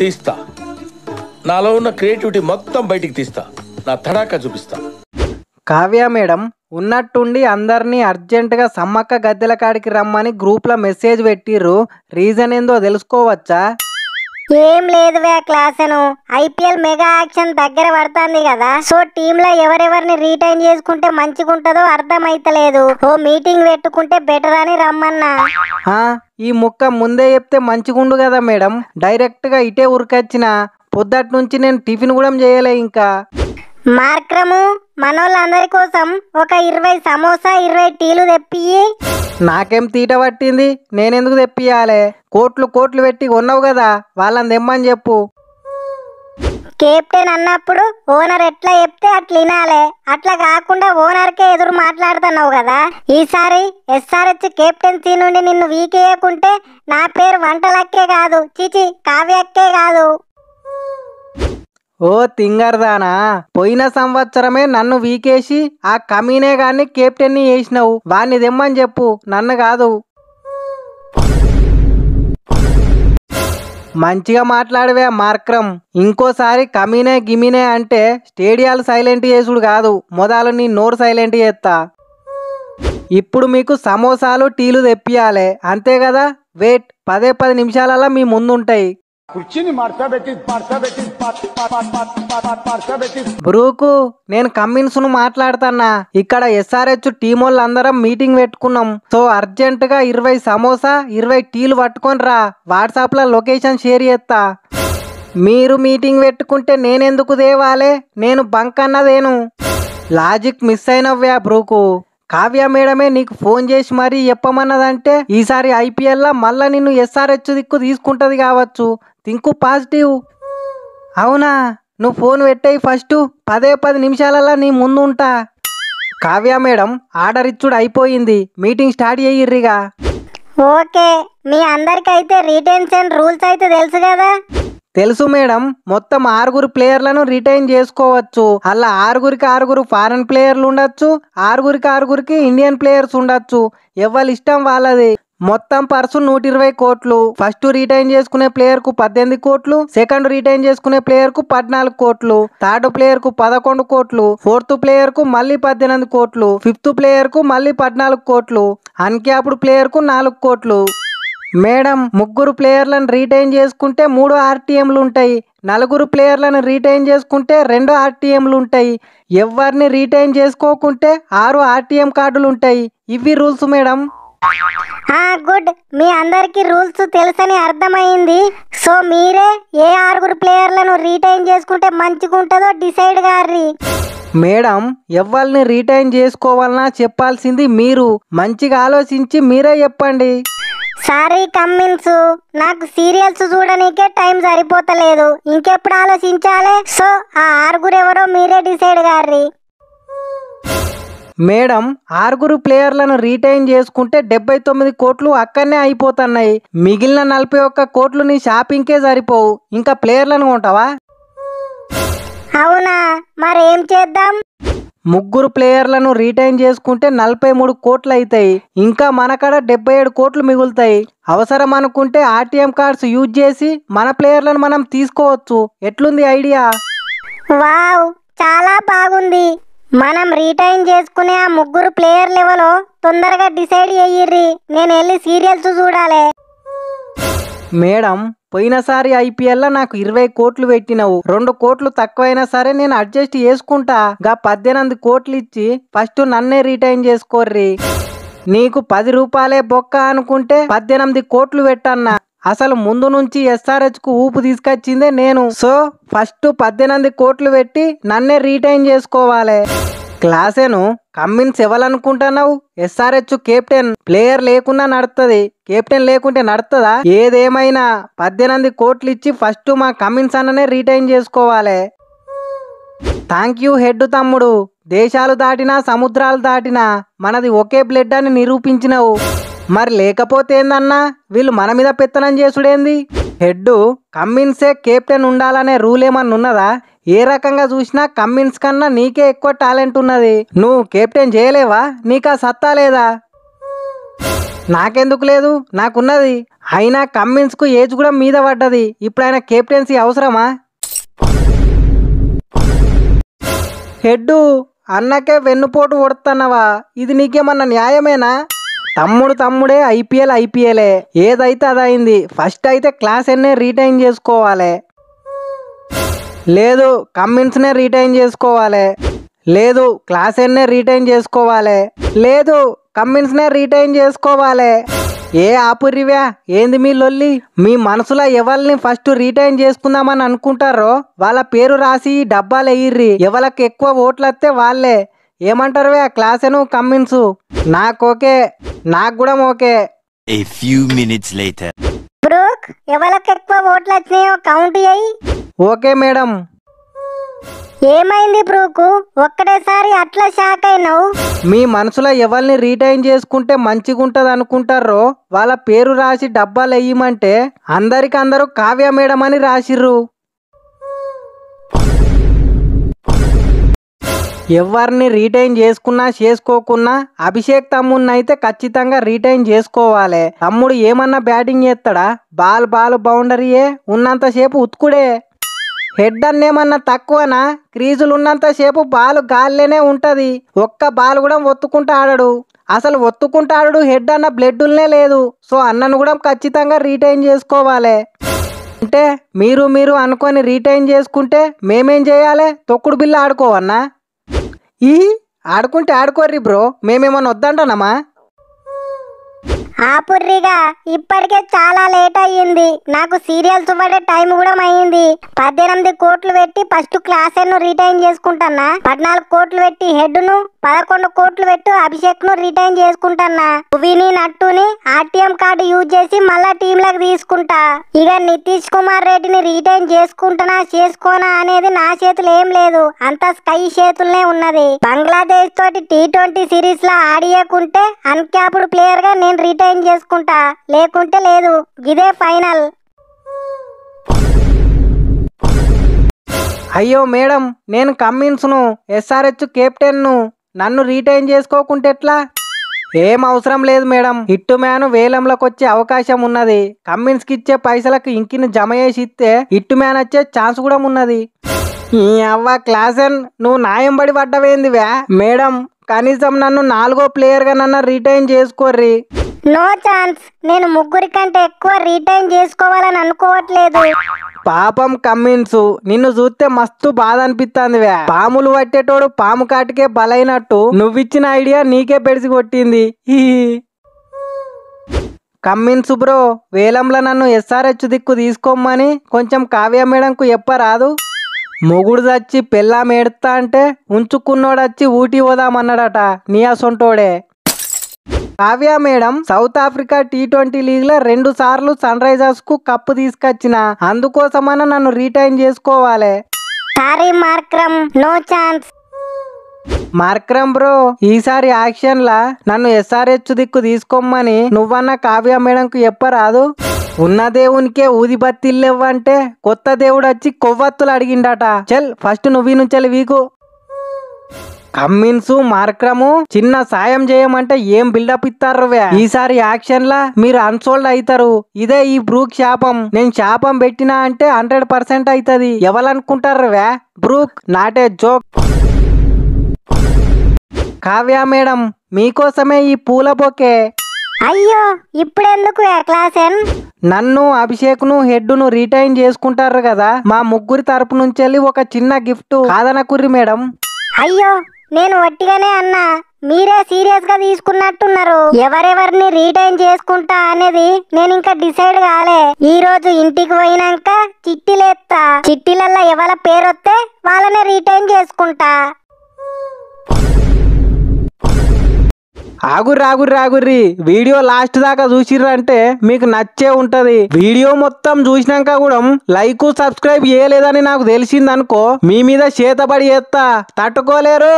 తీస్తా. నాలో ఉన్న క్రియేటివిటీ మొత్తం బయటికి తీస్తా. నా తడాకా చూపిస్తా. కావ్య మేడం ఉన్నట్టుండి అందరినీ అర్జెంటుగా సమ్మక్క గద్దెల కాడికి రమ్మని గ్రూప్లో మెసేజ్ పెట్టిర్రు. రీజన్ ఏందో తెలుసుకోవచ్చా? ఏం లేదువే క్లాసను. ఐపీఎల్ మెగా యాక్షన్ దగ్గర పడుతుంది కదా, సో టీంలో ఎవరెవరిని రీటైన్ చేసుకుంటే మంచిగుంటదో అర్థమైతలేదు. ఓ మీటింగ్ పెట్టుకుంటే బెటర్ అని రమ్మన్నా. ఈ ముక్క ముందే చెప్తే మంచిగుండు కదా మేడం. డైరెక్ట్గా ఇటే ఉరికొచ్చిన. పొద్దటి నుంచి నేను టిఫిన్ కూడా చేయలే ఇంకా. మార్క్రము మనోళ్ళందరి కోసం ఒక 20 సమోసా 20 టీలు తెప్పియి. నాకేం తీట పట్టింది, నేనెందుకు తెప్పియాలే? కోట్లు కోట్లు పెట్టి కొన్నావు కదా, వాళ్ళని తెమ్మని చెప్పు. కెప్టెన్ అన్నప్పుడు ఓనర్ ఎట్లా చెప్తే అట్లా వినాలే. అట్లా కాకుండా ఓనర్కే ఎదురు మాట్లాడుతున్నావు కదా. ఈసారి ఎస్ఆర్హెచ్ కెప్టెన్సీ నుండి నిన్ను వీకేయకుంటే నా పేరు వంటలక్కే కాదు, చిచి కావ్యక్కే కాదు. ఓ తింగర్దానా, పోయిన సంవత్సరమే నన్ను వీకేసి ఆ కమీనే గాన్ని కెప్టెన్ని చేసినావు. వాణ్ణి తెమ్మని చెప్పు, నన్ను కాదు. మంచిగా మాట్లాడవే మార్క్రమ్. ఇంకోసారి కమీనే గిమినే అంటే స్టేడియాలు సైలెంట్ చేసుడు కాదు, మొదలు నీ నోరు సైలెంట్ చేస్తా. ఇప్పుడు మీకు సమోసాలు టీలు తెప్పియాలే, అంతే కదా? వెయిట్, 10 నిమిషాలలో మీ ముందుంటాయి. బ్రూకు, నేను కమ్మిన్స్ను మాట్లాడుతున్నా. ఇక్కడ ఎస్ఆర్హెచ్ టీం వాళ్ళందరం మీటింగ్ పెట్టుకున్నాం. సో అర్జెంట్ గా 20 సమోసా 20 టీలు పట్టుకొని రా. వాట్సాప్ లో లొకేషన్ షేర్ చేస్తా. మీరు మీటింగ్ పెట్టుకుంటే నేనెందుకు తేవాలే? నేను బంక్ అన్నదేను. Logic miss అయినవ్యా బ్రూకు. కావ్య మేడమే నీకు ఫోన్ చేసి మరీ చెప్పమన్నదంటే ఈసారి ఐపీఎల్ మళ్ళా నిన్ను ఎస్ఆర్హెచ్ దిక్కు తీసుకుంటది కావచ్చు. థింకు పాజిటివ్. అవునా? నువ్వు ఫోన్ పెట్టేయి ఫస్ట్. 10 నిమిషాలలో నీ ముందు ఉంటా. కావ్య మేడం ఆర్డర్ ఇచ్చుడు అయిపోయింది, మీటింగ్ స్టార్ట్ చేయిర్రిగా. ఓకే, మీ అందరికైతే రిటెన్షన్ రూల్స్ అయితే తెలుసు కదా? తెలుసు మేడం. మొత్తం 6 ప్లేయర్లను రిటైన్ చేసుకోవచ్చు. అలా 6 ఫారెన్ ప్లేయర్లు ఉండొచ్చు, 6 ఇండియన్ ప్లేయర్స్ ఉండొచ్చు. ఎవరి ఇష్టం వాళ్ళది. మొత్తం పర్సు 120 కోట్లు. ఫస్ట్ రిటైన్ చేసుకునే ప్లేయర్ కు 18 కోట్లు, సెకండ్ రిటైన్ చేసుకునే ప్లేయర్ కు 14 కోట్లు, థర్డ్ ప్లేయర్ కు 11 కోట్లు, ఫోర్త్ ప్లేయర్ కు మళ్ళీ 18 కోట్లు, ఫిఫ్త్ ప్లేయర్ కు మళ్ళీ 14 కోట్లు, అన్క్యాప్డ్ ప్లేయర్ కు 4 కోట్లు. మేడం 3 ప్లేయర్లను రీటైన్ చేసుకుంటే 3 ఆర్టీఎంలు ఉంటాయి. 4 ప్లేయర్లను రీటైన్ చేసుకుంటే 2 ఆర్టీఎంలు ఉంటాయి. ఎవరిని రీటైన్ చేసుకోకుంటే 6 ఆర్టీఎం కార్డులు ఉంటాయి. ఇవి రూల్స్ మేడం. గుడ్, మీ అందరికి రూల్స్ తెలుసని అర్థమైంది. సో మీరే ఏ 6 ప్లేయర్లను రీటైన్ చేసుకుంటే మంచిగుంటుందో డిసైడ్ గారి. మేడం ఎవరిని రీటైన్ చేసుకోవాలన్నా చెప్పాల్సింది మీరు. మంచిగా ఆలోచించి మీరే చెప్పండి. సారీ కమ్మిన్స్, నాకు సీరియల్స్ చూడనీకే టైం సరిపోతలేదు. ఇంకెప్పుడు ఆలోచించాలి? సో ఆ 6 ఎవరో మీరే డిసైడ్ గారి. మేడం 6 ప్లేయర్లను రీటైన్ చేసుకుంటే 79 కోట్లు అక్కడనే అయిపోతున్నాయి. మిగిలిన 41 కోట్లు నీ షాపింగ్కే సరిపోవు. ఇంకా ప్లేయర్లను కొంటావా? అవునా, మరేం చేద్దాం? 3 ప్లేయర్లను రీటైన్ చేసుకుంటే 43 కోట్లు అవుతాయి. ఇంకా మనకాడ 77 కోట్లు మిగులుతాయి. అవసరం అనుకుంటే ఆర్టీఎం కార్డ్స్ యూజ్ చేసి మన ప్లేయర్లను మనం తీసుకోవచ్చు. ఎట్లుంది ఐడియా? వావ్, చాలా బాగుంది. మనం రీటైన్ చేసుకునే ఆ 3 ప్లేయర్ లెవెలో తొందరగా డిసైడ్ అయ్యిర్రి. నేను వెళ్ళి సీరియల్స్ చూడాలి. మేడం పోయినసారి ఐపీఎల్ నాకు 20 కోట్లు పెట్టినవు. 2 కోట్లు తక్కువైనా సరే నేను అడ్జస్ట్ చేసుకుంటా. గా 18 కోట్లు ఇచ్చి ఫస్ట్ నన్నే రీటైన్ చేసుకోర్రి. నీకు 10 రూపాయలే బొక్క అనుకుంటే 18 కోట్లు పెట్టన్నా. అసలు ముందు నుంచి ఎస్ఆర్హెచ్ కు ఊపు తీసుకొచ్చిందే నేను. సో ఫస్ట్ 18 కోట్లు పెట్టి నన్నే రీటైన్ చేసుకోవాలి. క్లాసేను కమ్మిన్స్ ఎవరనుకుంటున్నావు? SRH captain. ప్లేయర్ లేకున్నా నడుతుంది, కెప్టెన్ లేకుంటే నడుతుందా? ఏదేమైనా 18 కోట్లు ఇచ్చి ఫస్ట్ మా కమ్మిన్స్ అన్ననే రీటైన్ చేసుకోవాలి. థ్యాంక్ యూ హెడ్ తమ్ముడు. దేశాలు దాటినా సముద్రాలు దాటినా మనది ఒకే బ్లడ్ అని నిరూపించినవు. మరి లేకపోతే ఏందన్నా, వీళ్ళు మన మీద పెత్తనం చేసుడేంది? హెడ్ కమ్మిన్సే కెప్టెన్ ఉండాలనే రూల్ ఏమన్నా ఉన్నదా? ఏ రకంగా చూసినా కమ్మిన్స్ కన్నా నీకే ఎక్కువ టాలెంట్ ఉన్నది. నువ్వు కెప్టెన్ చేయలేవా? నీకా సత్తా లేదా? నాకెందుకు లేదు, నాకున్నది. అయినా కమ్మిన్స్ కు ఏజ్ కూడా మీద పడ్డది. ఇప్పుడు ఆయన కెప్టెన్సీ అవసరమా? హెడ్డు అన్నకే వెన్నుపోటు కొడుతున్నావా? ఇది నీకేమన్నా న్యాయమేనా? తమ్ముడే ఐపీఎలే. ఏదైతే అదైంది. ఫస్ట్ అయితే క్లాస్ ఎన్నే రీటైన్ చేసుకోవాలి. లేదు కమ్మిన్స్నే రీటైన్ చేసుకోవాలి. లేదు క్లాస్ ఎన్నే రీటైన్ చేసుకోవాలి. లేదు కమ్మిన్స్నే రీటైన్ చేసుకోవాలి. ఏ ఆపుర్రివ్యా, ఏంది మీ లొల్లి? మీ మనసులో ఎవరిని ఫస్ట్ రీటైన్ చేసుకుందామని అనుకుంటారో వాళ్ళ పేరు రాసి డబ్బాలు వేయిర్రి. ఎవరికి ఎక్కువ ఓట్లు వస్తే వాళ్ళే. ఏమంటారు క్లాసెను కమ్మిన్స్? నాకోకే, నాకు కూడా okay. A few minutes later. Brook, ఎవరికి ఎక్కువ ఓట్లు వచ్చినాయో కౌంట్ చేయి. Okay madam. ఏమైంది బ్రూకు, ఒక్కటేసారి అట్లా షాక్ అయినావు? మీ మనసులో ఎవరిని రీటైన్ చేసుకుంటే మంచిగుంటది అనుకుంటారో వాళ్ళ పేరు రాసి డబ్బాలు వేయమంటే అందరూ కావ్య మేడం అని రాసిర్రు. ఎవరిని రీటైన్ చేసుకున్నా చేసుకోకున్నా అభిషేక్ తమ్ముడినైతే ఖచ్చితంగా రీటైన్ చేసుకోవాలి. తమ్ముడు ఏమన్నా బ్యాటింగ్ చేస్తాడా? బాల్ బౌండరీయే ఉన్నంతసేపు ఉతుకుడే. హెడ్ అన్నేమన్నా తక్కువనా? క్రీజులు ఉన్నంతసేపు బాల్ గాల్లోనే ఉంటది. ఒక్క బాల్ కూడా ఒత్తుకుంటా ఆడడు. అసలు ఒత్తుకుంటా ఆడడు. హెడ్ అన్న బ్లడ్డులనే లేదు. సో అన్నను కూడా ఖచ్చితంగా రీటైన్ చేసుకోవాలి. అంటే మీరు అనుకొని రీటైన్ చేసుకుంటే మేమేం చేయాలి? తొక్కుడు బిల్ల ఆడుకోవన్నా? ఆడుకుంటే ఆడుకోర్రి బ్రో, మేమేమన్నా వద్దంటానమ్మా? ఆపుర్రిగా, ఇప్పటికే చాలా లేట్ అయ్యింది. నాకు సీరియల్స్ పడే టైం కూడా అయింది. 18 కోట్లు పెట్టి ఫస్ట్ క్లాస్ ను రిటైన్ చేసుకుంటానా. 14 కోట్లు పెట్టి హెడ్ ను, 11 కోట్లు పెట్టి అభిషేక్ ను రిటైన్ చేసుకుంటానా. విని నట్టుని ఆర్టీఎం కార్డు యూజ్ చేసి మళ్ళా టీమ్ లకు తీసుకుంటా. ఇక నితీష్ కుమార్ రెడ్డిని రిటైన్ చేసుకుంటానా చేసుకోనా అనేది నా చేతులు ఏం లేదు. అంత స్కై చేతుల్నే ఉన్నది. బంగ్లాదేశ్ తోటి T20 సిరీస్ లో ఆడియకుంటే అన్క్యాప్డ్ ప్లేయర్ గా నేను రిటైన్ చేసుకుంటా, లేకుంటే లేదు. ఇదే ఫైనల్. అయ్యో మేడం, నేను కమ్మిన్స్ను, ఎస్ఆర్హెచ్ కెప్టెన్ను. నన్ను రీటైన్ చేసుకోకుంటే ఎట్లా? ఏం అవసరం లేదు మేడం. హిట్టు మ్యాన్ వేలంలోకి వచ్చే అవకాశం ఉన్నది. కమ్మిన్స్ కి ఇచ్చే పైసలకు ఇంకిని జమ చేసి ఇస్తే హిట్టు మ్యాన్ వచ్చే ఛాన్స్ కూడా ఉన్నది. ఈ అవ్వ క్లాసెన్, నువ్వు న్యాయం పడి పడ్డవేందివా? మేడం కనీసం నన్ను 4వ ప్లేయర్ గా నన్ను రీటైన్ చేసుకోర్రి. No chance. నేను 3 కంటే ఎక్కువ రీటైన్ చేసుకోవాలని అనుకోవట్లేదు. పాపం కమ్మిన్స్, నిన్ను చూస్తే మస్తు బాధ అనిపిస్తుందివే. పాములు పట్టేటోడు పాము కాటికే బలైనట్టు నువ్విచ్చిన ఐడియా నీకే పెడిసి కొట్టింది. కమ్మిన్స్ బ్రో, వేలంలో నన్ను ఎస్ఆర్హెచ్ దిక్కు తీసుకోమని కొంచెం కావ్య మేడంకు చెప్పరాదు? మొగుడు చచ్చి పెళ్ళాం ఏడుతా అంటే ఉంచుకున్నోడొచ్చి ఊటీ పోదామన్నాడట నీ అసొంటోడే. Kavya madam South Africa T20 league లో 2 సార్లు సన్ రైజర్స్ కు కప్పు తీసుకొచ్చిన. అందుకోసమన్నా నన్ను రీటైన్ చేసుకోవాలి. Sorry Markram, no chance. Markram bro, ఈసారి యాక్షన్ లా నన్ను ఎస్ఆర్హెచ్ దిక్కు తీసుకోమని నువ్వన్న కావ్య మేడంకు చెప్పరాదు? ఉన్న దేవునికే ఊది బత్తిల్లేవ్వంటే కొత్త దేవుడు వచ్చి కొవ్వత్తులు అడిగిండట. చల్ ఫస్ట్ నువ్వు నుంచి వీకు. కమ్మిన్స్ మార్క్రము చిన్న సాయం చేయమంటే ఏం బిల్డప్ ఇస్తారు? ఈసారి యాక్షన్ లా మీరు అన్సోల్డ్ అవుతారు. ఇదే ఈ బ్రూక్ శాపం. నేను శాపం పెట్టినా అంటే 100% అవుతుంది. ఎవరనుకుంటారు బ్రూక్ నాటే జోక్. కావ్య మేడం, మీకోసమే ఈ పూల బొకే. అయ్యో, ఇప్పుడెందుకు క్లాసెన్? నన్ను అభిషేక్ను హెడ్ను రీటైన్ చేసుకుంటారు కదా, మా ముగ్గురి తరపు నుంచి ఒక చిన్న గిఫ్ట్ కాదనకుర్రి మేడం. అయ్యో, నేను వట్టిగానే అన్నా, మీరే సీరియస్ గా తీసుకున్నట్టున్నారు. ఎవరెవరిని రీటైన్ చేసుకుంటా అనేది నేను ఇంకా డిసైడ్ కాలే. ఈ రోజు ఇంటికి పోయినాక చిట్టిలేస్తా. చిట్టిలల్లో ఎవరి పేరు వస్తే వాళ్ళనే రీటైన్ చేసుకుంటా. ఆగుర్రి వీడియో లాస్ట్ దాకా చూసిర్రంటే మీకు నచ్చే ఉంటది. వీడియో మొత్తం చూసినాక కూడా లైక్ సబ్స్క్రైబ్ చేయలేదని నాకు తెలిసిందనుకో, మీ మీద చేతబడి చేస్తా, తట్టుకోలేరు.